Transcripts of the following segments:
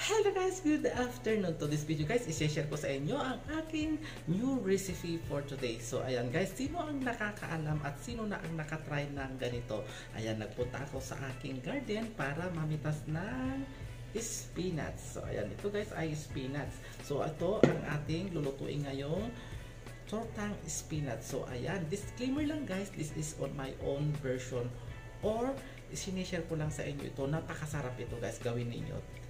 Hello guys, good afternoon. To this video guys, i-share ko sa inyo ang aking new recipe for today. So ayan guys, sino ang nakakaalam at sino na ang nakatry ng ganito? Ayan, nagpunta ako sa aking garden para mamitas ng spinach. So ayan, ito guys ay spinach. So ito ang ating lulutuin ngayong tortang spinach. So ayan, disclaimer lang guys, this is on my own version or sinishare ko lang sa inyo ito. Napakasarap ito guys, gawin ninyo.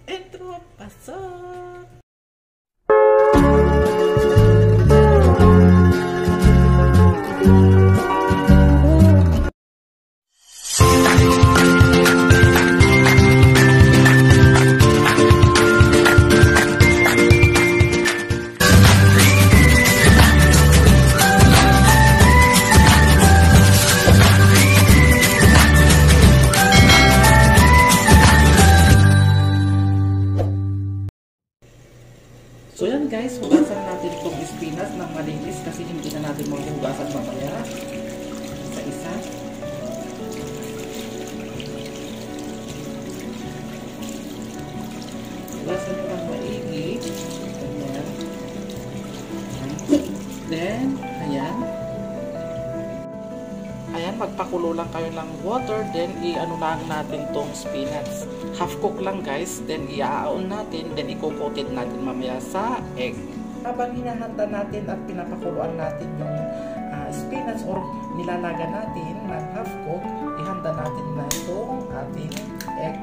Intro, pasok! So yan guys, hugasan natin itong spinach ng malinis kasi hindi na natin maghugasan mamaya. Isa-isa. Hugasan nyo ng maigi. Ayan. Then, ayan. Ayan, magpakulo lang kayo ng water. Then, i-ano lang natin tong spinach. Half cook lang guys, then i-aon natin, then i-coated natin mamaya sa egg. Habang hinahanda natin at pinapakuluan natin yung spinach or nilalaga natin na half cook, ihanda natin na itong ating egg.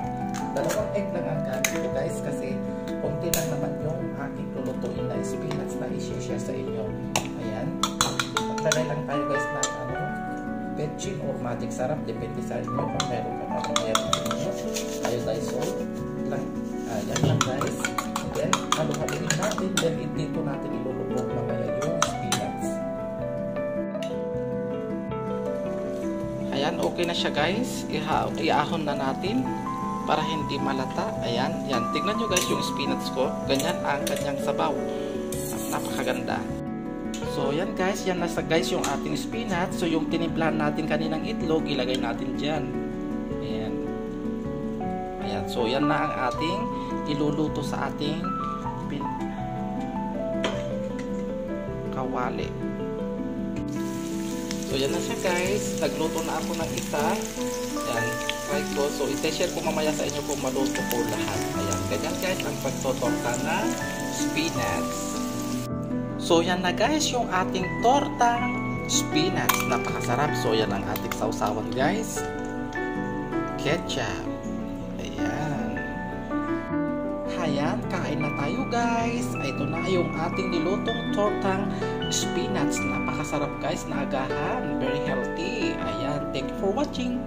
Dalawang egg lang ang gamit ko guys kasi konti lang naman yung aking lulutuin na spinach na i-share sa inyo. Ayan, maglagay lang tayo guys ng betchin or magic sarap, depende sa inyo kung meron ka pa kung meron nyo. Iodized salt lang, yan lang guys. Then halo-haloin natin, then dito natin ilulubog mamaya yung spinach. Ayan, okay na siya guys. Iahon na natin para hindi malata. Ayan, yan, tignan nyo guys yung spinach ko, ganyan ang kanyang sabaw. Napakaganda. So yan guys, yan nasa guys yung ating spinach. So yung tinimplahan natin kaninang itlog, ilagay natin dyan. Ayan. Ayan, so yan na ang ating iluluto sa ating kawali. So yan na siya guys, nagluto na ako ng isa. Ayan, try ko. So ite-share ko mamaya sa inyo kung maluto ko lahat. Ayan, ganyan guys ang pagtotorta ng spinach. So yan na guys yung ating tortang spinach. Napakasarap. So yan ang ating sausawan guys. Ketchup. Ayan. Ayan, kain na tayo guys. Ito na yung ating nilutong tortang spinach. Napakasarap guys na agahan. Very healthy. Ayan, thank you for watching.